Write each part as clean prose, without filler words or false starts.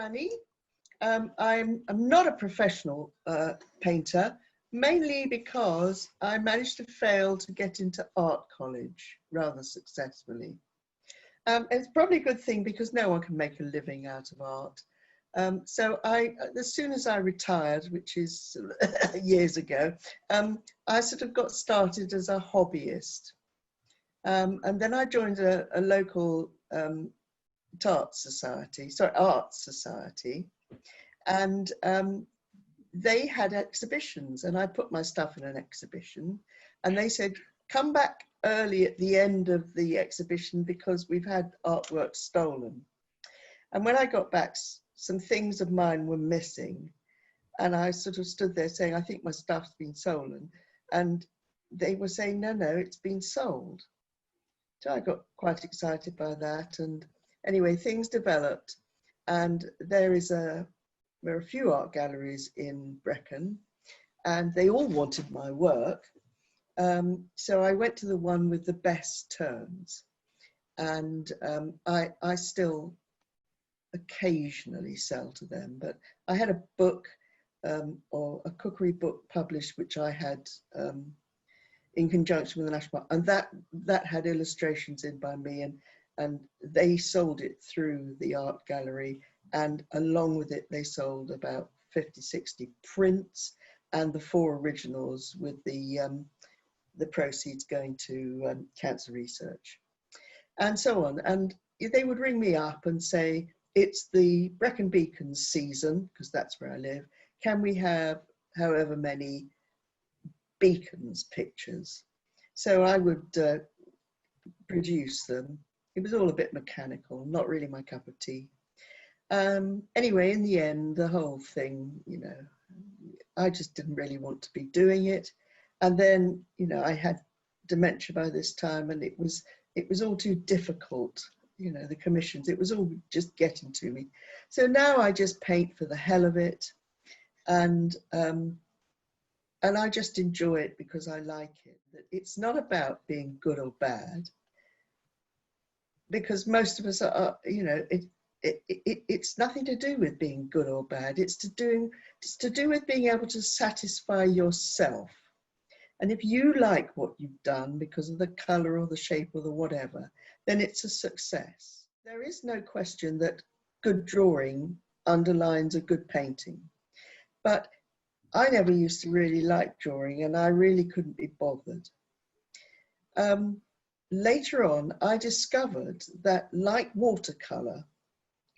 Franny. I'm not a professional painter, mainly because I managed to fail to get into art college rather successfully. It's probably a good thing because no one can make a living out of art. So as soon as I retired, which is years ago, I sort of got started as a hobbyist. And then I joined a local art society, and they had exhibitions, and I put my stuff in an exhibition, and they said, come back early at the end of the exhibition because we've had artwork stolen. And when I got back, some things of mine were missing, and I sort of stood there saying, I think my stuff's been stolen, and they were saying, no, it's been sold. So I got quite excited by that, and anyway, things developed, and there are a few art galleries in Brecon, and they all wanted my work. So I went to the one with the best terms, and I still occasionally sell to them, but I had a book or a cookery book published, which I had in conjunction with the National Park, and that had illustrations in by me, and they sold it through the art gallery, and along with it they sold about 50-60 prints and the 4 originals, with the proceeds going to cancer research and so on. And they would ring me up and say, it's the Brecon Beacons season, because that's where I live, can we have however many beacons pictures? So I would produce them. It was all a bit mechanical, not really my cup of tea. Anyway, in the end, the whole thing, I just didn't really want to be doing it. And then, I had dementia by this time, and it was all too difficult, the commissions, it was all just getting to me. So now I just paint for the hell of it. And I just enjoy it because I like it. It's not about being good or bad, because most of us are, it's nothing to do with being good or bad. It's to do with being able to satisfy yourself. And if you like what you've done because of the colour or the shape or the whatever, then it's a success. There is no question that good drawing underlines a good painting. But I never used to really like drawing, and I really couldn't be bothered. Later on, I discovered that, like watercolour,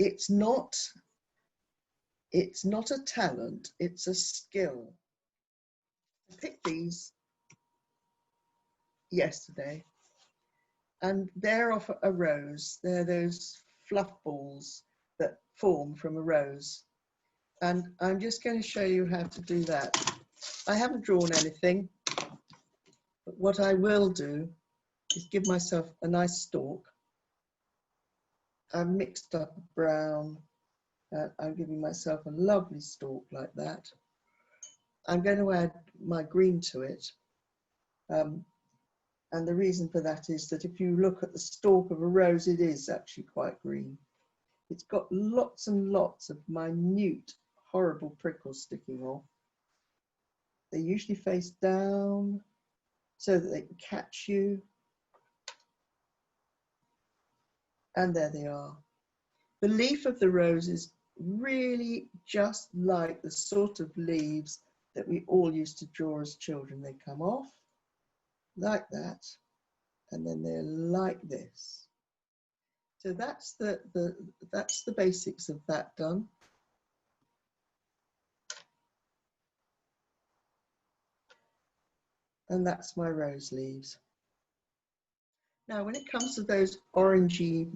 it's not a talent, it's a skill. I picked these yesterday, and they're off a rose. They're those fluff balls that form from a rose. And I'm just going to show you how to do that. I haven't drawn anything, but what I will do is give myself a nice stalk. I've mixed up a brown. I'm giving myself a lovely stalk like that. I'm going to add my green to it. And the reason for that is that if you look at the stalk of a rose, it is actually quite green. It's got lots and lots of minute, horrible prickles sticking off. They usually face down so that they can catch you. And there they are. The leaf of the rose is really just like the sort of leaves that we all used to draw as children. They come off like that, and then they're like this. So that's the basics of that done. And that's my rose leaves. Now, when it comes to those orangey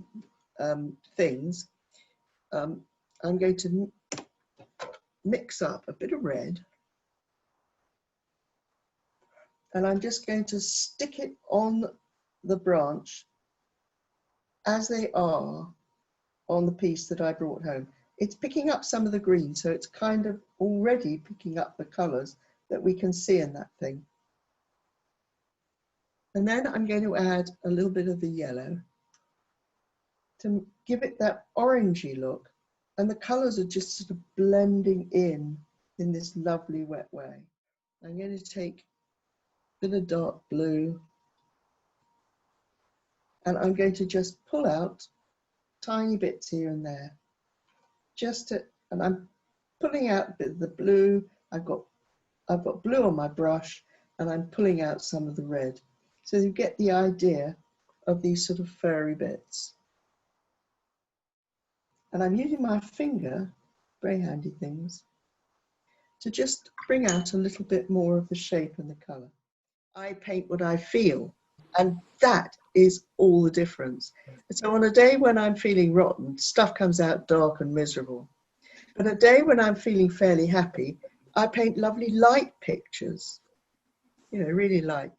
things, I'm going to mix up a bit of red, and I'm just going to stick it on the branch as they are on the piece that I brought home. It's picking up some of the green, so it's kind of already picking up the colours that we can see in that thing. And then I'm going to add a little bit of the yellow to give it that orangey look. And the colours are just sort of blending in this lovely wet way. I'm going to take a bit of dark blue, and I'm going to just pull out tiny bits here and there. And I'm pulling out a bit of the blue. I've got blue on my brush, and I'm pulling out some of the red. So you get the idea of these sort of furry bits. And I'm using my finger, very handy things, to just bring out a little bit more of the shape and the colour. I paint what I feel, and that is all the difference. So on a day when I'm feeling rotten, stuff comes out dark and miserable. But a day when I'm feeling fairly happy, I paint lovely light pictures, you know, really light.